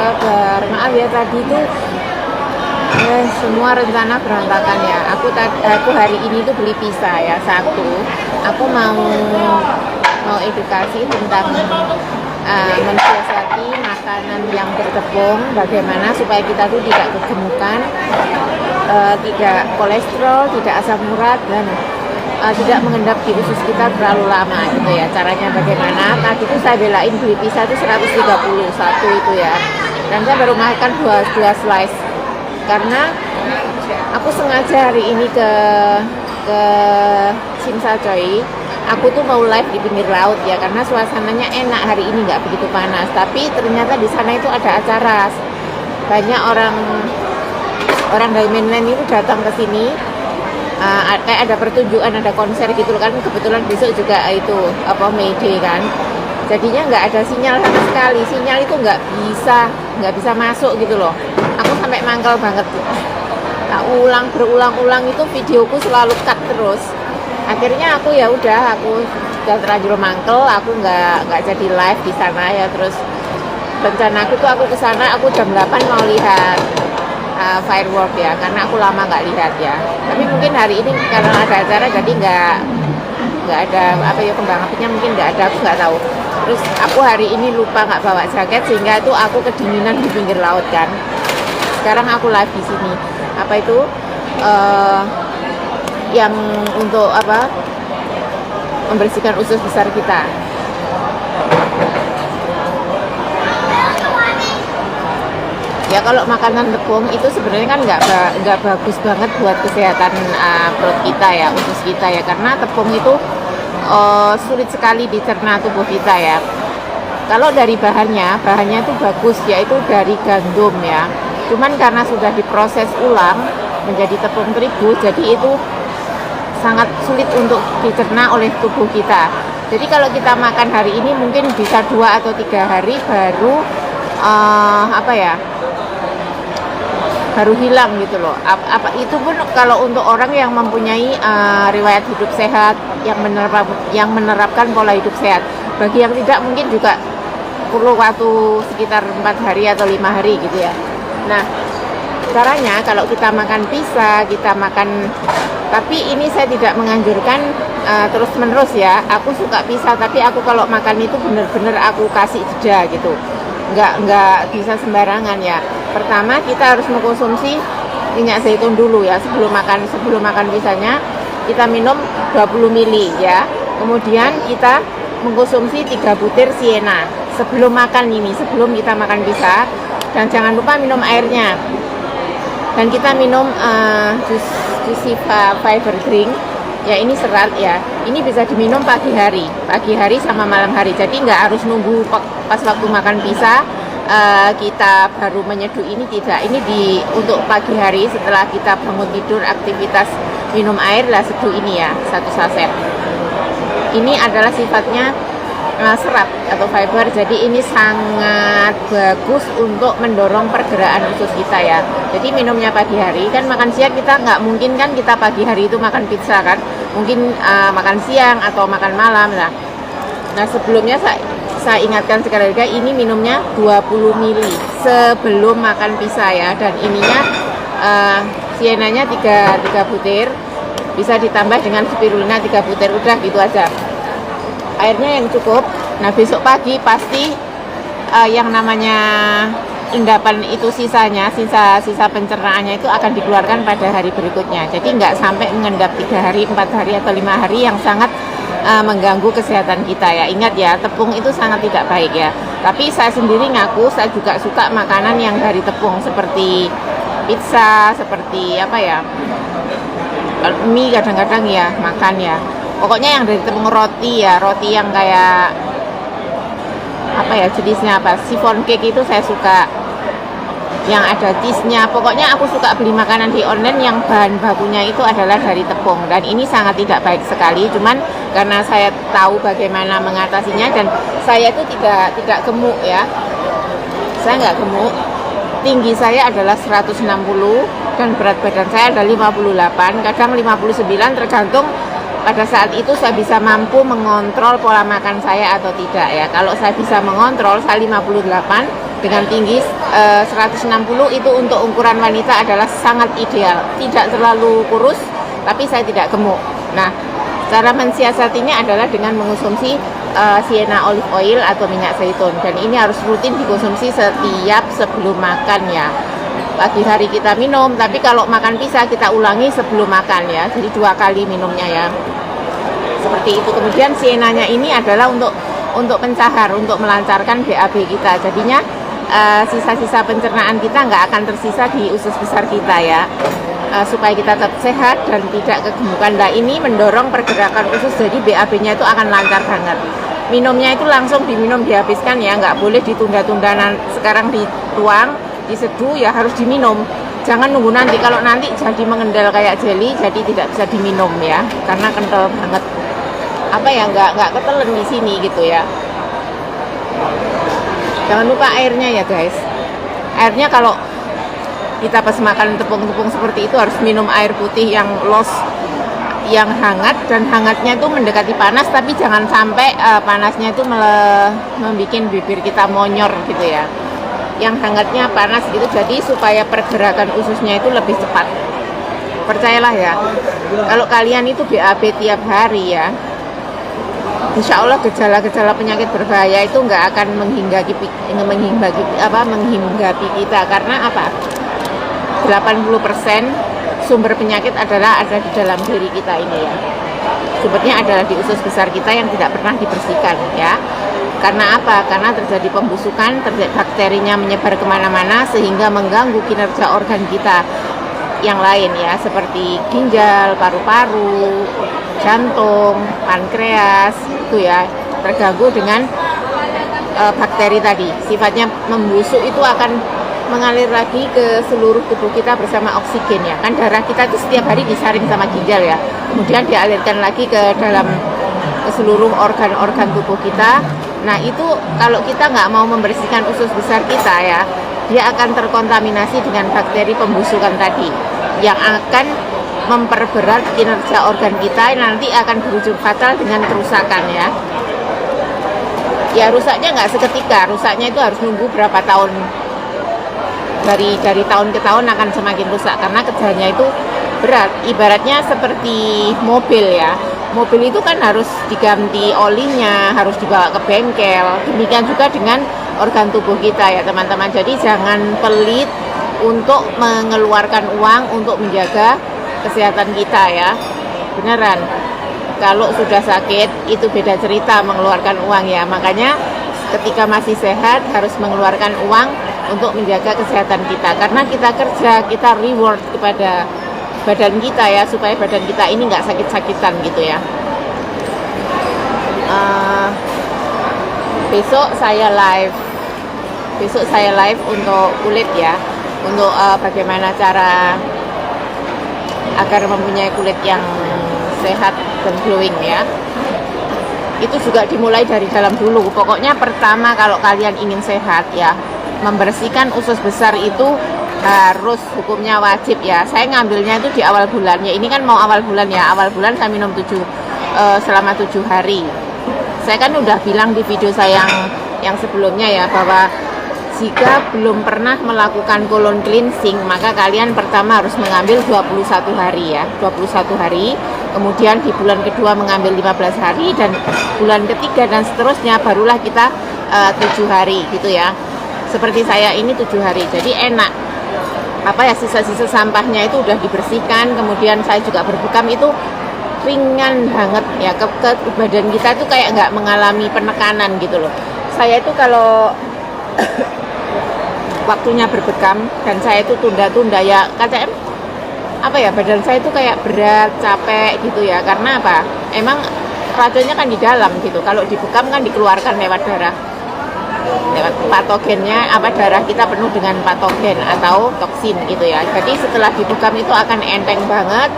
kabar? Maaf ya tadi tuh semua rencana berantakan ya. Aku hari ini tuh beli pizza ya, satu. Aku mau edukasi tentang mensiasati makanan yang bertepung, bagaimana supaya kita tuh tidak kegemukan, tidak kolesterol, tidak asam urat, dan tidak mengendap di usus kita terlalu lama gitu ya. Caranya bagaimana? Tadi itu saya belain beli pizza itu 130 satu itu ya, dan saya baru makan dua slice karena aku sengaja hari ini ke Simsacoy. Aku tuh mau live di pinggir laut ya, karena suasananya enak hari ini, nggak begitu panas. Tapi ternyata di sana itu ada acara, banyak orang dari mainland itu datang ke sini. Kayak ada pertunjukan, ada konser gitu kan. Kebetulan besok juga itu May Day kan. Jadinya nggak ada sinyal sama sekali. Sinyal itu nggak bisa masuk gitu loh. Aku sampai mangkal banget. Nah, berulang-ulang itu videoku selalu cut terus. Akhirnya aku sudah terlanjur mangkel, aku nggak jadi live di sana ya. Terus rencana aku tuh aku ke sana, aku jam 8 mau lihat firework ya, karena aku lama nggak lihat ya. Tapi mungkin hari ini karena ada acara jadi nggak ada kembang apinya, mungkin nggak ada, aku nggak tahu. Terus aku hari ini lupa nggak bawa jaket sehingga itu aku kedinginan di pinggir laut kan. Sekarang aku live di sini. Yang untuk membersihkan usus besar kita. Ya kalau makanan tepung itu sebenarnya kan nggak bagus banget buat kesehatan perut kita ya, usus kita ya, karena tepung itu sulit sekali dicerna tubuh kita ya. Kalau dari bahannya itu bagus, yaitu dari gandum ya. Cuman karena sudah diproses ulang menjadi tepung terigu, jadi itu sangat sulit untuk dicerna oleh tubuh kita. Jadi kalau kita makan hari ini mungkin bisa 2 atau 3 hari baru baru hilang gitu loh. Itu pun kalau untuk orang yang mempunyai riwayat hidup sehat, yang menerapkan pola hidup sehat. Bagi yang tidak mungkin juga perlu waktu sekitar 4 hari atau 5 hari gitu ya. Nah, caranya kalau kita makan pizza, tapi ini saya tidak menganjurkan terus menerus ya. Aku suka pizza, tapi aku kalau makan itu bener-bener aku kasih jeda gitu, nggak bisa sembarangan ya. Pertama kita harus mengkonsumsi minyak zaitun dulu ya, sebelum makan pizzanya kita minum 20 ml ya. Kemudian kita mengkonsumsi 3 butir sienna sebelum kita makan pizza. Dan jangan lupa minum airnya. Dan kita minum juicy fiber drink ya, ini serat ya. Ini bisa diminum pagi hari sama malam hari. Jadi nggak harus nunggu pas waktu makan pizza kita baru menyeduh, ini tidak. Ini untuk pagi hari setelah kita bangun tidur, aktivitas minum air lah, seduh ini ya, 1 saset. Ini adalah sifatnya serat atau fiber, jadi ini sangat bagus untuk mendorong pergerakan usus kita ya. Jadi minumnya pagi hari, kan makan siang kita nggak mungkin kan kita pagi hari itu makan pizza kan, mungkin makan siang atau makan malam lah. Nah sebelumnya saya ingatkan sekali lagi, ini minumnya 20 ml sebelum makan pizza ya. Dan ininya sienanya 3 butir, bisa ditambah dengan spirulina 3 butir, udah gitu aja. Airnya yang cukup. Nah besok pagi pasti yang namanya endapan itu sisa pencernaannya itu akan dikeluarkan pada hari berikutnya. Jadi nggak sampai mengendap 3 hari, 4 hari atau 5 hari yang sangat mengganggu kesehatan kita ya. Ingat ya, tepung itu sangat tidak baik ya. Tapi saya sendiri ngaku saya juga suka makanan yang dari tepung, seperti pizza, seperti mie kadang-kadang ya makan ya. Pokoknya yang dari tepung, roti yang kayak jenisnya chiffon cake itu saya suka, yang ada cheese-nya. Pokoknya aku suka beli makanan di online yang bahan bakunya itu adalah dari tepung, dan ini sangat tidak baik sekali. Cuman karena saya tahu bagaimana mengatasinya, dan saya itu tidak gemuk ya, saya nggak gemuk. Tinggi saya adalah 160 dan berat badan saya adalah 58, kadang 59, tergantung pada saat itu saya bisa mampu mengontrol pola makan saya atau tidak ya. Kalau saya bisa mengontrol, saya 58, dengan tinggi 160 itu untuk ukuran wanita adalah sangat ideal. Tidak terlalu kurus, tapi saya tidak gemuk. Nah, cara mensiasatinya adalah dengan mengonsumsi sienna olive oil atau minyak zaitun, dan ini harus rutin dikonsumsi setiap sebelum makan ya. Pagi hari kita minum, tapi kalau makan pisah kita ulangi sebelum makan ya, jadi 2 kali minumnya ya, seperti itu. Kemudian sienanya ini adalah untuk pencahar, untuk melancarkan BAB kita, jadinya sisa-sisa pencernaan kita nggak akan tersisa di usus besar kita ya. Supaya kita tetap sehat dan tidak kegemukan. Nah, ini mendorong pergerakan usus, jadi BAB-nya itu akan lancar banget. Minumnya itu langsung diminum, dihabiskan ya, nggak boleh ditunda-tunda. Sekarang dituang, diseduh ya harus diminum. Jangan nunggu nanti, kalau nanti jadi mengendal kayak jelly, jadi tidak bisa diminum ya, karena kental banget. Apa ya, nggak ketelen di sini gitu ya. Jangan lupa airnya ya guys. Airnya kalau kita pas makan tepung-tepung seperti itu harus minum air putih yang yang hangat, dan hangatnya itu mendekati panas, tapi jangan sampai panasnya itu membuat bibir kita monyor gitu ya. Yang hangatnya panas gitu, jadi supaya pergerakan ususnya itu lebih cepat. Percayalah ya, kalau kalian itu BAB tiap hari ya, insya Allah gejala-gejala penyakit berbahaya itu nggak akan menghinggapi kita. Karena apa? 80% sumber penyakit ada di dalam diri kita ini ya. Sumbernya adalah di usus besar kita yang tidak pernah dibersihkan ya. Karena apa? Karena terjadi pembusukan, bakterinya menyebar kemana-mana sehingga mengganggu kinerja organ kita yang lain ya, seperti ginjal, paru-paru, jantung, pankreas itu ya, terganggu dengan bakteri tadi. Sifatnya membusuk, itu akan mengalir lagi ke seluruh tubuh kita bersama oksigen ya. Kan darah kita itu setiap hari disaring sama ginjal ya, kemudian dialirkan lagi ke seluruh organ-organ tubuh kita. Nah, itu kalau kita nggak mau membersihkan usus besar kita ya, dia akan terkontaminasi dengan bakteri pembusukan tadi, yang akan memperberat kinerja organ kita, nanti akan berujung fatal dengan kerusakan ya. Ya, rusaknya nggak seketika, rusaknya itu harus nunggu berapa tahun. Dari tahun ke tahun akan semakin rusak, karena kerjanya itu berat. Ibaratnya seperti mobil ya. Mobil itu kan harus diganti olinya, harus dibawa ke bengkel. Demikian juga dengan organ tubuh kita ya teman-teman. Jadi jangan pelit untuk mengeluarkan uang untuk menjaga kesehatan kita ya. Beneran. Kalau sudah sakit itu beda cerita mengeluarkan uang ya. Makanya ketika masih sehat harus mengeluarkan uang untuk menjaga kesehatan kita, karena kita kerja, kita reward kepada badan kita ya, supaya badan kita ini nggak sakit-sakitan gitu ya. Besok saya live untuk kulit ya, untuk bagaimana cara agar mempunyai kulit yang sehat dan glowing ya. Itu juga dimulai dari dalam dulu. Pokoknya pertama kalau kalian ingin sehat ya, membersihkan usus besar itu harus, hukumnya wajib ya. Saya ngambilnya itu di awal bulan ya. Ini kan mau awal bulan ya. Awal bulan saya minum selama 7 hari. Saya kan udah bilang di video saya yang sebelumnya ya, bahwa jika belum pernah melakukan colon cleansing, maka kalian pertama harus mengambil 21 hari ya. 21 hari. Kemudian di bulan kedua mengambil 15 hari, dan bulan ketiga dan seterusnya barulah kita 7 hari gitu ya. Seperti saya ini 7 hari, jadi enak. Apa ya, sisa-sisa sampahnya itu udah dibersihkan. Kemudian saya juga berbekam itu ringan banget ya, ke badan kita itu kayak nggak mengalami penekanan gitu loh. Saya itu kalau waktunya berbekam dan saya itu tunda-tunda ya, KCM apa ya, badan saya itu kayak berat, capek gitu ya. Karena apa? Emang racunnya kan di dalam gitu. Kalau dibekam kan dikeluarkan lewat darah. Lewat patogennya, darah kita penuh dengan patogen atau toksin gitu ya. Jadi setelah dibekam itu akan enteng banget.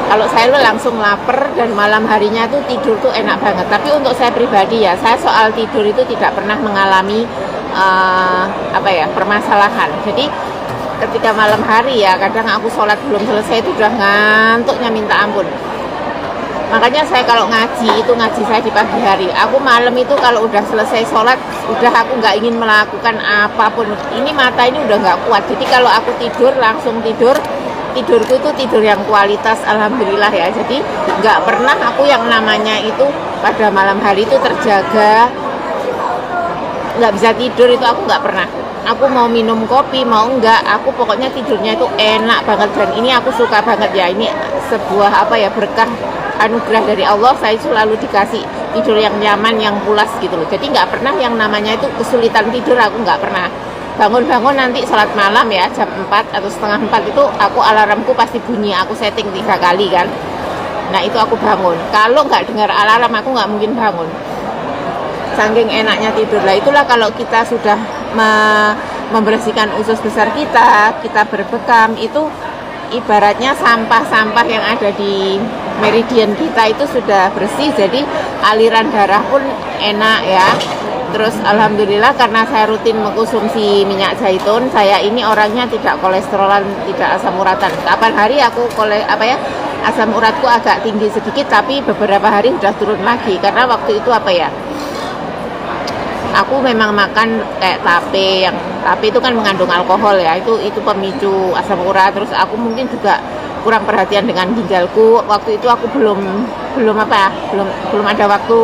Kalau saya langsung lapar, dan malam harinya tuh tidur tuh enak banget. Tapi untuk saya pribadi ya, saya soal tidur itu tidak pernah mengalami permasalahan. Jadi ketika malam hari ya, kadang aku sholat belum selesai itu udah ngantuknya minta ampun. Makanya saya kalau ngaji itu ngaji saya di pagi hari. Aku malam itu kalau udah selesai sholat, udah aku nggak ingin melakukan apapun. Ini mata ini udah nggak kuat. Jadi kalau aku tidur langsung tidur. Tidurku itu tidur yang kualitas, alhamdulillah ya. Jadi nggak pernah aku yang namanya itu pada malam hari itu terjaga, nggak bisa tidur, itu aku nggak pernah. Aku mau minum kopi mau enggak, aku pokoknya tidurnya itu enak banget, dan ini aku suka banget ya. Ini sebuah apa ya, berkah anugerah dari Allah. Saya selalu dikasih tidur yang nyaman, yang pulas gitu loh. Jadi nggak pernah yang namanya itu kesulitan tidur, aku nggak pernah. Bangun-bangun nanti sholat malam ya, jam 4 atau setengah 4 itu aku alarmku pasti bunyi, aku setting 3 kali kan. Nah itu aku bangun. Kalau nggak dengar alarm aku nggak mungkin bangun. Saking enaknya tidur. Lah itulah kalau kita sudah membersihkan usus besar kita berbekam, itu ibaratnya sampah-sampah yang ada di meridian kita itu sudah bersih, jadi aliran darah pun enak ya. Terus alhamdulillah karena saya rutin mengkonsumsi minyak zaitun, saya ini orangnya tidak kolesterolan, tidak asam uratan. Kapan hari aku asam uratku agak tinggi sedikit, tapi beberapa hari sudah turun lagi karena waktu itu aku memang makan kayak tape itu kan mengandung alkohol ya, itu pemicu asam urat. Terus aku mungkin juga kurang perhatian dengan ginjalku. Waktu itu aku belum ada waktu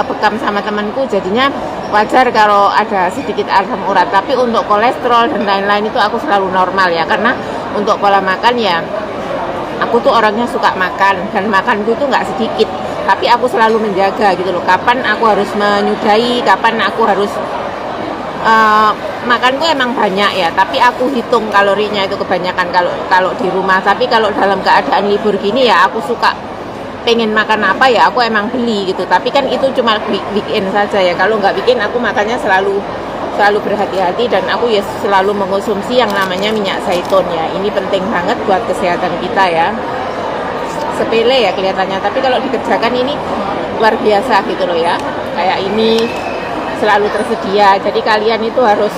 bekam sama temanku, jadinya wajar kalau ada sedikit asam urat. Tapi untuk kolesterol dan lain-lain itu aku selalu normal ya, karena untuk pola makan ya aku tuh orangnya suka makan, dan makanku itu nggak sedikit, tapi aku selalu menjaga gitu loh, kapan aku harus menyudahi, kapan aku harus makanku emang banyak ya, tapi aku hitung kalorinya itu kebanyakan kalau di rumah. Tapi kalau dalam keadaan libur gini ya aku suka pengen makan apa ya aku emang beli gitu, tapi kan itu cuma weekend saja ya. Kalau nggak weekend aku makannya selalu berhati-hati, dan aku ya selalu mengonsumsi yang namanya minyak zaitun ya. Ini penting banget buat kesehatan kita ya. Sepele ya kelihatannya, tapi kalau dikerjakan ini luar biasa gitu loh ya. Kayak ini selalu tersedia, jadi kalian itu harus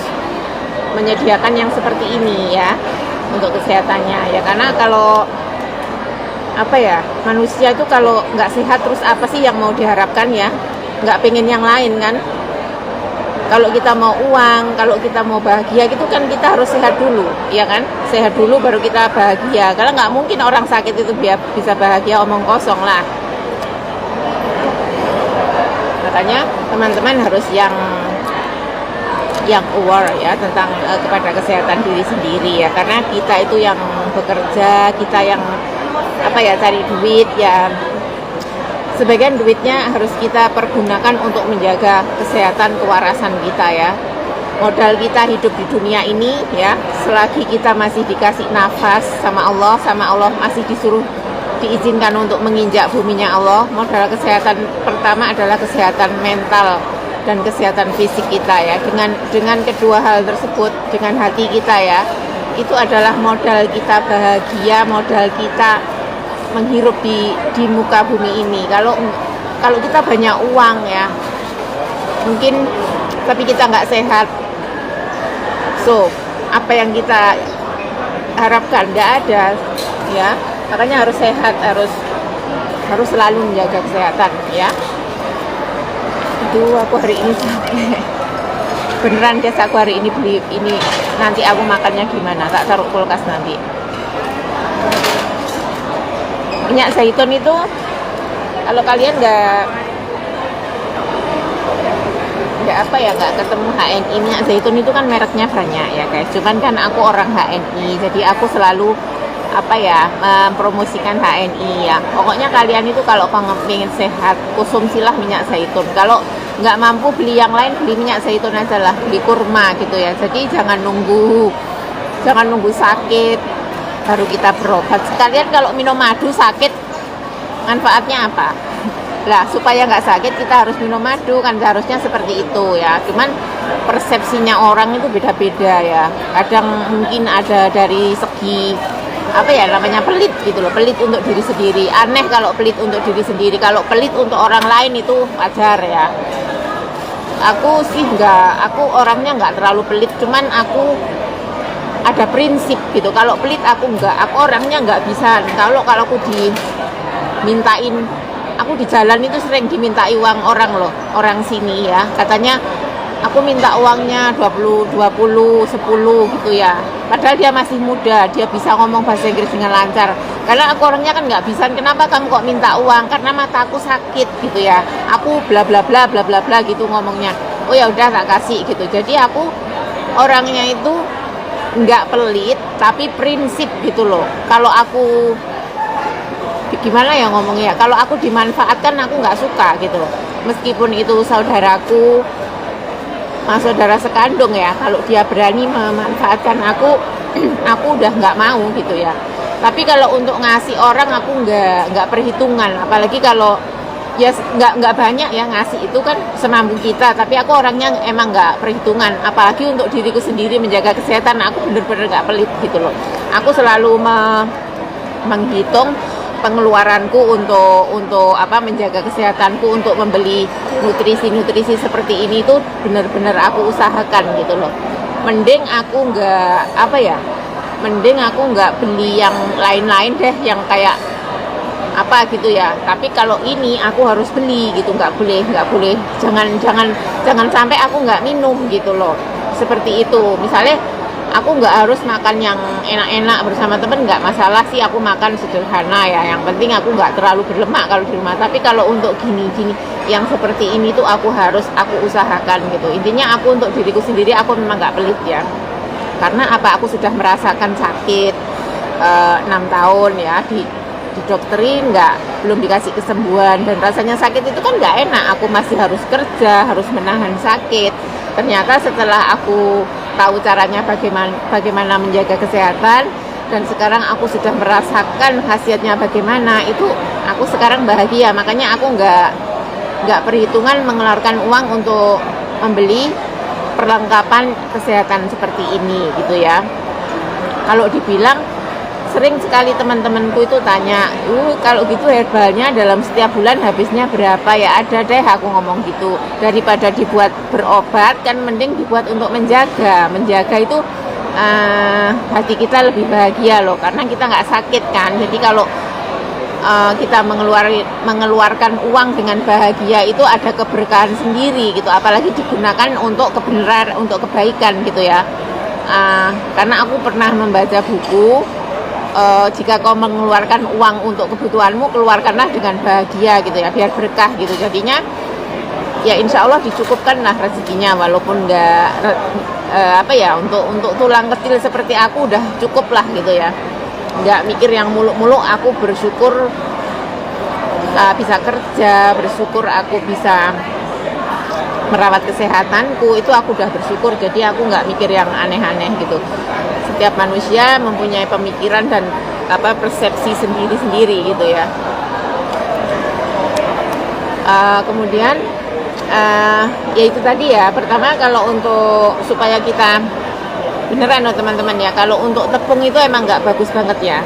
menyediakan yang seperti ini ya untuk kesehatannya ya. Karena kalau manusia itu kalau nggak sehat terus apa sih yang mau diharapkan ya? Nggak pengen yang lain kan? Kalau kita mau uang, kalau kita mau bahagia gitu kan kita harus sehat dulu, ya kan? Sehat dulu baru kita bahagia. Karena nggak mungkin orang sakit itu bisa bahagia omong kosong lah. Makanya teman-teman harus yang aware ya tentang kepada kesehatan diri sendiri ya. Karena kita itu yang bekerja, kita yang cari duit ya, sebagian duitnya harus kita pergunakan untuk menjaga kesehatan kewarasan kita ya. Modal kita hidup di dunia ini ya, selagi kita masih dikasih nafas sama Allah masih diizinkan untuk menginjak buminya Allah, modal kesehatan pertama adalah kesehatan mental dan kesehatan fisik kita ya. Dengan kedua hal tersebut, dengan hati kita ya, itu adalah modal kita bahagia, modal kita menghirup di muka bumi ini. Kalau kita banyak uang ya mungkin, tapi kita nggak sehat, so apa yang kita harapkan? Nggak ada ya. Makanya harus sehat, harus selalu menjaga kesehatan ya. Itu aku hari ini sampai beneran guys, aku hari ini beli ini, nanti aku makannya gimana, tak taruh kulkas nanti. Minyak zaitun itu kalau kalian nggak ketemu HNI, minyak zaitun itu kan mereknya banyak ya guys. Cuman kan aku orang HNI, jadi aku selalu mempromosikan HNI ya. Pokoknya kalian itu kalau pengen sehat, konsumsilah minyak zaitun. Kalau nggak mampu beli yang lain, beli minyak zaitun aja lah, beli kurma gitu ya. Jadi jangan nunggu sakit baru kita berobat. Sekalian kalau minum madu sakit, manfaatnya apa? Lah supaya nggak sakit kita harus minum madu, kan seharusnya seperti itu ya. Cuman persepsinya orang itu beda-beda ya. Kadang mungkin ada dari segi pelit gitu loh, pelit untuk diri sendiri. Aneh kalau pelit untuk diri sendiri. Kalau pelit untuk orang lain itu wajar ya. Aku orangnya nggak terlalu pelit, cuman aku ada prinsip gitu. Kalau pelit aku enggak, aku orangnya nggak bisa. Kalau aku dimintain aku di jalan itu sering dimintai uang orang loh, orang sini ya. Katanya aku minta uangnya 20, 20, 10 gitu ya. Padahal dia masih muda, dia bisa ngomong bahasa Inggris dengan lancar. Karena aku orangnya kan nggak bisa, kenapa kamu kok minta uang? Karena mataku sakit gitu ya. Aku bla bla bla bla bla bla gitu ngomongnya. Oh ya udah tak kasih gitu. Jadi aku orangnya itu nggak pelit, tapi prinsip gitu loh. Kalau aku gimana ya ngomongnya, kalau aku dimanfaatkan aku nggak suka gitu loh, meskipun itu saudaraku, saudara sekandung ya, kalau dia berani memanfaatkan aku aku udah nggak mau gitu ya. Tapi kalau untuk ngasih orang aku nggak perhitungan, apalagi kalau ya nggak banyak ya, ngasih itu kan semampu kita, tapi aku orangnya emang nggak perhitungan, apalagi untuk diriku sendiri menjaga kesehatan aku bener-bener nggak pelit gitu loh. Aku selalu menghitung pengeluaranku untuk apa, menjaga kesehatanku, untuk membeli nutrisi seperti ini tuh benar-benar aku usahakan gitu loh. Mending aku nggak beli yang lain-lain deh, yang kayak apa gitu ya. Tapi kalau ini aku harus beli gitu, nggak boleh jangan sampai aku nggak minum gitu loh, seperti itu. Misalnya aku nggak harus makan yang enak-enak bersama temen, nggak masalah sih, aku makan sederhana ya, yang penting aku nggak terlalu berlemak kalau di rumah. Tapi kalau untuk gini-gini yang seperti ini tuh aku usahakan gitu. Intinya aku untuk diriku sendiri aku memang nggak pelit ya, karena apa, aku sudah merasakan sakit 6 tahun ya, didokterin belum dikasih kesembuhan, dan rasanya sakit itu kan nggak enak. Aku masih harus kerja, harus menahan sakit. Ternyata setelah aku tahu caranya bagaimana menjaga kesehatan, dan sekarang aku sudah merasakan khasiatnya bagaimana, itu aku sekarang bahagia. Makanya aku nggak perhitungan mengeluarkan uang untuk membeli perlengkapan kesehatan seperti ini gitu ya. Kalau dibilang, sering sekali teman-temanku itu tanya, kalau gitu herbalnya dalam setiap bulan habisnya berapa ya? Ada deh aku ngomong gitu, daripada dibuat berobat kan mending dibuat untuk menjaga itu hati kita lebih bahagia loh, karena kita nggak sakit kan. Jadi kalau kita mengeluarkan uang dengan bahagia itu ada keberkahan sendiri gitu, apalagi digunakan untuk kebenaran, untuk kebaikan gitu ya. Karena aku pernah membaca buku, jika kau mengeluarkan uang untuk kebutuhanmu, keluarkanlah dengan bahagia gitu ya, biar berkah gitu. Jadinya ya insya Allah dicukupkan lah rezekinya, walaupun nggak untuk tulang kecil seperti aku udah cukup lah gitu ya, nggak mikir yang muluk-muluk. Aku bersyukur bisa kerja, bersyukur aku bisa merawat kesehatanku, itu aku udah bersyukur. Jadi aku nggak mikir yang aneh-aneh gitu. Setiap manusia mempunyai pemikiran dan persepsi sendiri-sendiri gitu ya. Kemudian ya itu tadi ya, pertama kalau untuk supaya kita beneran loh teman-teman ya, kalau untuk tepung itu emang nggak bagus banget ya.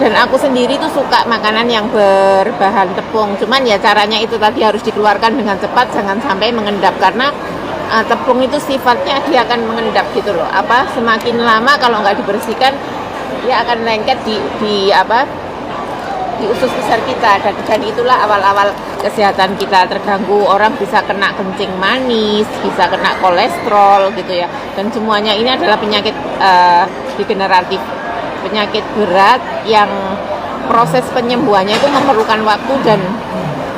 Dan aku sendiri tuh suka makanan yang berbahan tepung, cuman ya caranya itu tadi harus dikeluarkan dengan cepat, jangan sampai mengendap, karena tepung itu sifatnya dia akan mengendap gitu loh. Semakin lama kalau nggak dibersihkan, dia akan lengket di usus besar kita, dan itulah awal-awal kesehatan kita terganggu. Orang bisa kena kencing manis, bisa kena kolesterol gitu ya, dan semuanya ini adalah penyakit degeneratif, penyakit berat yang proses penyembuhannya itu memerlukan waktu dan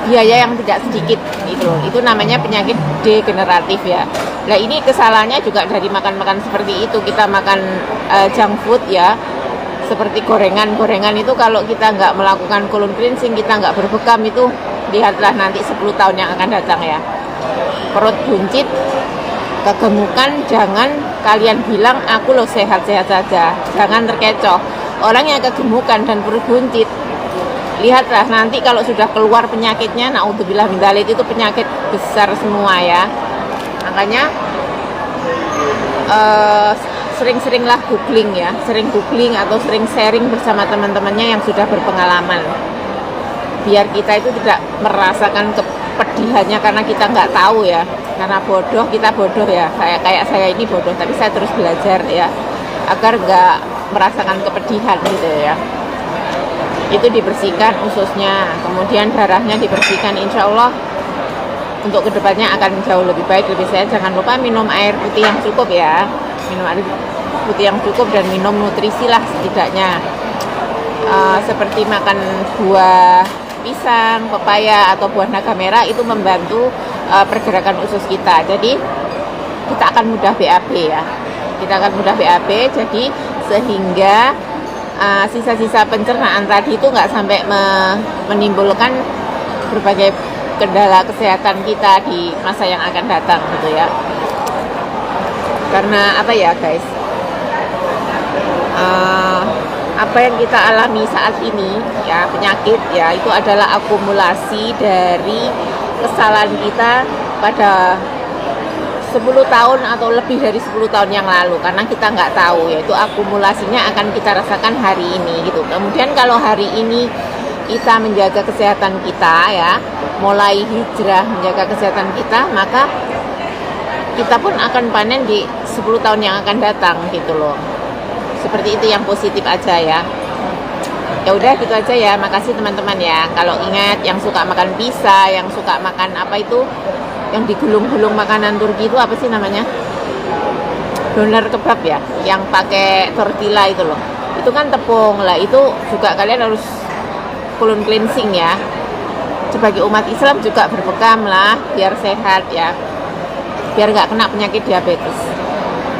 biaya yang tidak sedikit gitu loh. Itu namanya penyakit degeneratif ya. Nah ini kesalahannya juga dari makan-makan seperti itu. Kita makan junk food ya, seperti gorengan itu, kalau kita nggak melakukan colon cleansing, kita nggak berbekam, itu lihatlah nanti 10 tahun yang akan datang ya, perut buncit, kegemukan. Jangan kalian bilang aku loh sehat-sehat saja, jangan terkecoh. Orang yang kegemukan dan perut buncit, lihatlah nanti kalau sudah keluar penyakitnya, naudzubillah min dzalik, itu penyakit besar semua ya. Makanya sering-seringlah googling ya, sering googling atau sering sharing bersama teman-temannya yang sudah berpengalaman, biar kita itu tidak merasakan kepedihannya karena kita nggak tahu ya, karena kita bodoh ya, kayak saya ini bodoh, tapi saya terus belajar ya, agar nggak merasakan kepedihan gitu ya. itu dibersihkan ususnya, kemudian darahnya dibersihkan, insya Allah untuk kedepannya akan jauh lebih baik, lebih sehat. Jangan lupa minum air putih yang cukup ya, minum air putih yang cukup dan minum nutrisi lah setidaknya. Seperti makan buah pisang, pepaya atau buah naga merah itu membantu pergerakan usus kita. Jadi kita akan mudah BAB ya. Kita akan mudah BAB, jadi sehingga sisa-sisa pencernaan tadi itu nggak sampai menimbulkan berbagai kendala kesehatan kita di masa yang akan datang gitu ya. Karena apa ya guys, apa yang kita alami saat ini ya, penyakit ya, itu adalah akumulasi dari kesalahan kita pada 10 tahun atau lebih dari 10 tahun yang lalu, karena kita nggak tahu, yaitu akumulasinya akan kita rasakan hari ini gitu. Kemudian kalau hari ini kita menjaga kesehatan kita ya, mulai hijrah menjaga kesehatan kita, maka kita pun akan panen di 10 tahun yang akan datang gitu loh. Seperti itu, yang positif aja ya. Ya udah gitu aja ya, makasih teman-teman ya. Kalau ingat, yang suka makan pizza, yang suka makan apa itu, yang digulung-gulung makanan Turki itu apa sih namanya? Doner kebab ya, yang pakai tortilla itu loh. Itu kan tepung lah, itu juga kalian harus colon cleansing ya. Sebagai umat Islam juga berbekam lah, biar sehat ya, biar nggak kena penyakit diabetes.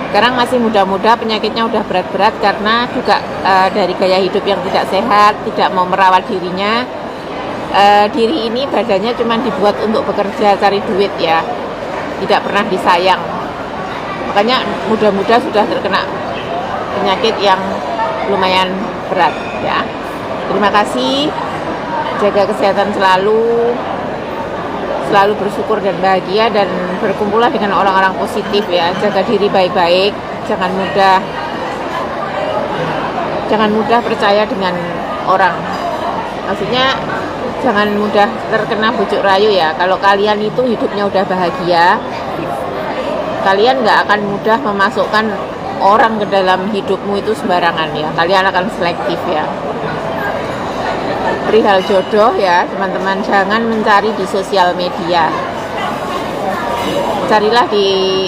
Sekarang masih muda-muda, penyakitnya udah berat-berat karena juga dari gaya hidup yang tidak sehat, tidak mau merawat dirinya. Diri ini badannya cuma dibuat untuk bekerja, cari duit ya, tidak pernah disayang. Makanya muda-muda sudah terkena penyakit yang lumayan berat ya. Terima kasih, jaga kesehatan selalu bersyukur dan bahagia, dan berkumpullah dengan orang-orang positif ya. Jaga diri baik-baik, jangan mudah percaya dengan orang, maksudnya jangan mudah terkena bujuk rayu ya. Kalau kalian itu hidupnya udah bahagia, kalian nggak akan mudah memasukkan orang ke dalam hidupmu itu sembarangan ya. Kalian akan selektif ya. Perihal jodoh ya teman-teman, jangan mencari di sosial media. Carilah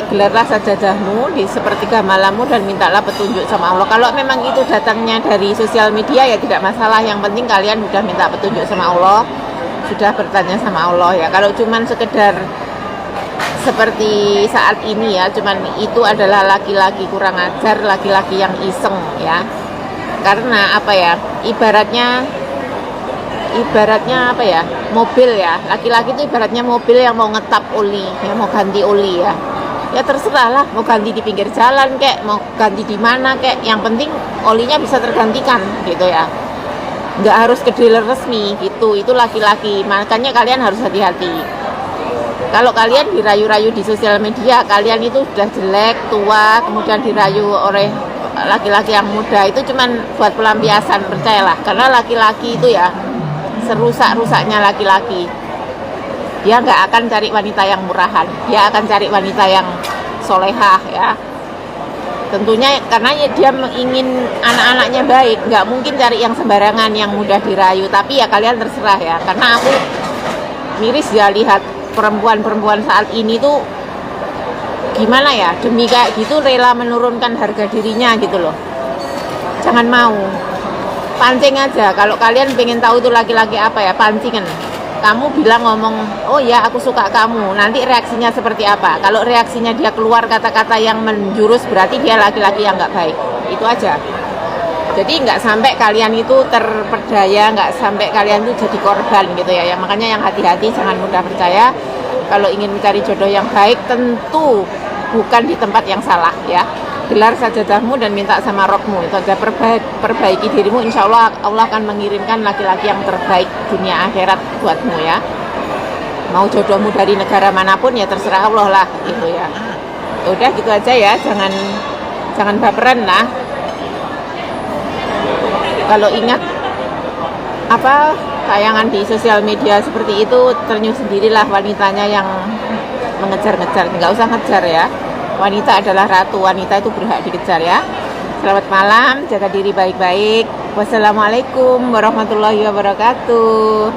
gelarlah sajadahmu di sepertiga malammu dan mintalah petunjuk sama Allah. Kalau memang itu datangnya dari sosial media ya tidak masalah, yang penting kalian sudah minta petunjuk sama Allah, sudah bertanya sama Allah ya. Kalau cuman sekedar seperti saat ini ya, cuman itu adalah laki-laki kurang ajar, laki-laki yang iseng ya. Karena apa ya, ibaratnya apa ya, mobil ya, laki-laki itu ibaratnya mobil yang mau ngetap oli ya, mau ganti oli ya. Ya terserah lah, mau ganti di pinggir jalan kek, mau ganti di mana kek, yang penting olinya bisa tergantikan gitu ya. Nggak harus ke dealer resmi gitu, itu laki-laki. Makanya kalian harus hati-hati. Kalau kalian dirayu-rayu di sosial media, kalian itu sudah jelek, tua, kemudian dirayu oleh laki-laki yang muda, itu cuman buat pelampiasan, percayalah. Karena laki-laki itu ya, serusak-rusaknya laki-laki, dia nggak akan cari wanita yang murahan, dia akan cari wanita yang solehah ya. Tentunya karena dia ingin anak-anaknya baik, nggak mungkin cari yang sembarangan, yang mudah dirayu. Tapi ya kalian terserah ya, karena aku miris ya lihat perempuan-perempuan saat ini tuh gimana ya, demi kayak gitu rela menurunkan harga dirinya gitu loh. Jangan mau. Pancing aja, kalau kalian pengen tahu itu laki-laki apa ya, pancingan. Kamu bilang ngomong, oh ya aku suka kamu, nanti reaksinya seperti apa. Kalau reaksinya dia keluar kata-kata yang menjurus, berarti dia laki-laki yang nggak baik. Itu aja. Jadi nggak sampai kalian itu terperdaya, nggak sampai kalian itu jadi korban gitu ya. Makanya yang hati-hati, jangan mudah percaya. Kalau ingin mencari jodoh yang baik, tentu bukan di tempat yang salah ya. Gelar sajadahmu dan minta sama rohmu, itu aja. Perbaiki dirimu, insya Allah Allah akan mengirimkan laki-laki yang terbaik dunia akhirat buatmu ya. Mau jodohmu dari negara manapun ya terserah Allah lah gitu ya. Udah gitu aja ya, jangan baperan lah. Kalau ingat apa tayangan di sosial media seperti itu, ternyuh sendirilah wanitanya yang mengejar-ngejar. Nggak usah ngejar ya. Wanita adalah ratu, wanita itu berhak dikejar ya. Selamat malam, jaga diri baik-baik. Wassalamualaikum warahmatullahi wabarakatuh.